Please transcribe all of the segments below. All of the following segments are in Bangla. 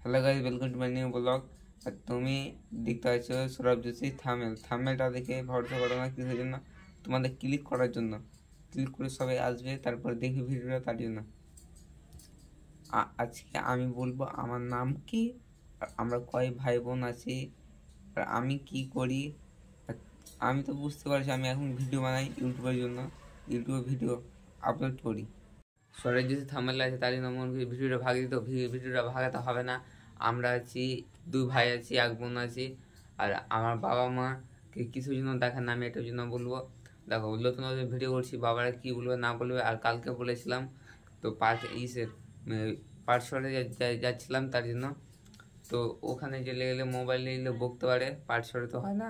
Hello guys, welcome to my new blog. আর তুমি দেখতে পাচ্ছ সৌরভ যোশী থামেলটা দেখে ভরসা করো না কিসের জন্য, তোমাদের ক্লিক করার জন্য। ক্লিক করে সবাই আসবে, তারপর দেখি ভিডিওটা, তার জন্য। আজকে আমি বলবো আমার নাম কি, আর আমরা কয় ভাই বোন আছি, আর আমি কি করি। আর আমি তো বুঝতে পারছি আমি এখন ভিডিও বানাই ইউটিউবের জন্য, ইউটিউবে ভিডিও আপলোড করি। সরের যদি থামেল আছে তার জন্য মন ভিডিওটা ভাগ দিত, ভিডিওটা ভাগাতে হবে না। আমরা আছি, দুই ভাই আছি, এক বোন আছি। আর আমার বাবা মা কিছুর জন্য দেখেন না, আমি এটার জন্য বলবো। দেখো, নতুন ভিডিও করছি, বাবারা কি বলবে না বলবে। আর কালকে বলেছিলাম তো পাঠশালায় যাচ্ছিলাম, তার জন্য তো ওখানে চলে গেলে মোবাইল নিলে বকতে পারে, পাঠশালা তো হয় না,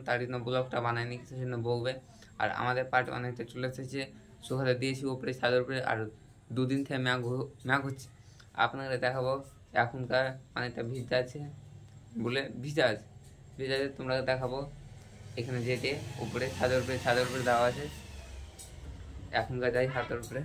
তার জন্য ব্লগটা বানায়নি, কিছুর জন্য বকবে। আর আমাদের পাঠ অনেকটা চলে এসেছে, শুকাতে দিয়েছি উপরে ছাদের উপরে। আর দুদিন থেকে ম্যাঘ হচ্ছে, আপনাদের দেখাবো। এখনকার অনেকটা ভিজা আছে, ভিজা আছে তোমরা দেখাবো। এখানে যেতে উপরে ছাদের উপরে দেওয়া আছে, এখনকার যাই হাতের উপরে।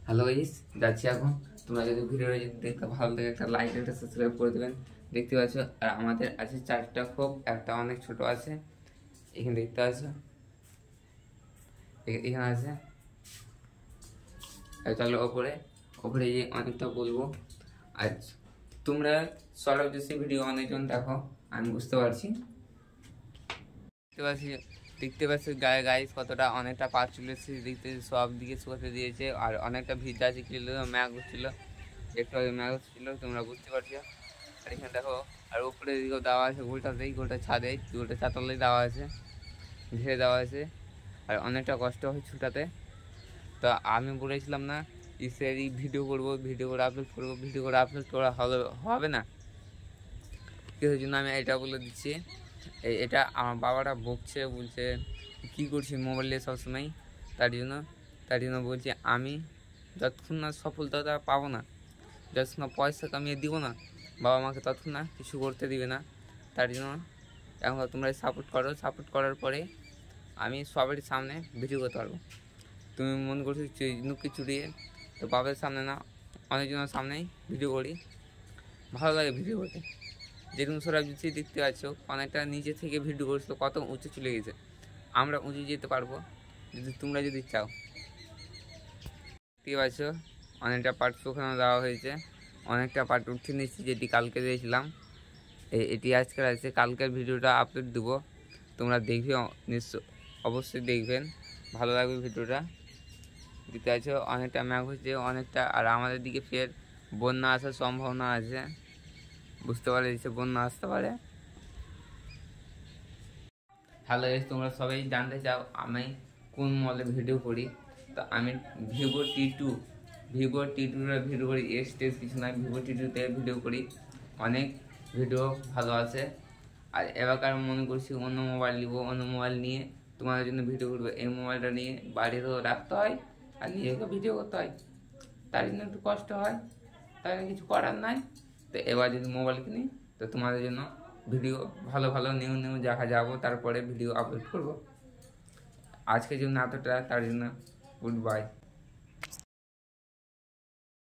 হ্যালো গাইস, যাচ্ছি এখন। তোমরা যদি ভিডিওটা যদি দেখতে ভালো লাগে, একটা লাইক একটা সাবস্ক্রাইব করে দেবেন। দেখতে পাচ্ছ, আর আমাদের আছে 4টা খোপ, একটা অনেক ছোট আছে, এখানে দেখতে পাচ্ছ, এখানে আছে। তাহলে ওপরে যে অনেকটা বলবো। আর তোমরা সৌরভ যোশী ভিডিও অনেকজন দেখো, আমি বুঝতে পারছি। দেখতে পাচ্ছি গায়ে কতটা অনেকটা পা চলেছে, দেখতে সব দিকে শুকাতে দিয়েছে। আর অনেকটা ভিজা আছে, ম্যাঘ হচ্ছিল, একটু আগে ম্যাঘ হচ্ছিল, তোমরা বুঝতে পারছো। আর এখানে দেখো, আর উপরে দিকেও দেওয়া আছে, গোলটা ছাদে, গোলটা চাতালে দেওয়া আছে, ঘিরে দেওয়া আছে। আর অনেকটা কষ্ট হয় ছুটাতে। তো আমি বলেছিলাম না ইসেরই ভিডিও করে আপলোড করা হবে না, কিছুর জন্য আমি এটা বলে দিচ্ছি। এটা আমার বাবাটা বলছে কী করছি মোবাইল নিয়ে সবসময়, তার জন্য বলছি আমি যতক্ষণ না সফলতা পাবো না, যতক্ষণ না পয়সা কামিয়ে দিব না, বাবা মাকে ততক্ষণ না কিছু করতে দিবে না। তার জন্য এখন তোমরা সাপোর্ট করার পরে আমি সবারই সামনে ভিডিও করতে পারবো। তুমি মনে করছো নুকি চুরিয়ে, তো বাবার সামনে না, অনেকজনের সামনেই ভিডিও করি, ভালো লাগে ভিডিও করতে। যেরকম সৌরভ যোশী দেখতে পাচ্ছ, অনেকটা নিচে থেকে ভিডিও করছো, কত উঁচু চলে গেছে। আমরা উঁচু যেতে পারবো তোমরা যদি চাও। দেখতে পাচ্ছ অনেকটা পার্ট শুকানো দেওয়া হয়েছে, অনেকটা পার্ট উঠে নিচ্ছি, যেটি কালকে দিয়েছিলাম। এটি আজকের আছে, কালকের ভিডিওটা আপলোড দেবো, তোমরা দেখবে, অবশ্যই দেখবেন, ভালো লাগবে ভিডিওটা। দেখতে পাচ্ছ অনেকটা ম্যাঘ হচ্ছে, অনেকটা। আর আমাদের দিকে ফের বন্যা আসার সম্ভাবনা আছে, বুঝতে পারে বন্যা আসতে পারে। হ্যালো, তোমরা সবাই জানতে চাও আমি কোন মডেলে ভিডিও করি। তো আমি ভিভো টি টুর ভিডিও করি, টেস কিছু নয়, ভিভো টি টুতে ভিডিও করি, অনেক ভিডিও ভালো আছে। আর এবারকার মনে করছি অন্য মোবাইল নিব, অন্য মোবাইল নিয়ে তোমাদের জন্য ভিডিও করবো। এই মোবাইলটা নিয়ে বাড়িতেও রাখতে হয় আর নিজেকে ভিডিও করতে হয়, তার জন্য একটু কষ্ট হয়, তাই কিছু করার নাই। তো এবার যদি মোবাইল কিনি, তো তোমাদের জন্য ভিডিও ভালো নিউ দেখা যাবো, তারপরে ভিডিও আপলোড করব। আজকের জন্য এতটা, তার জন্য গুড বাই।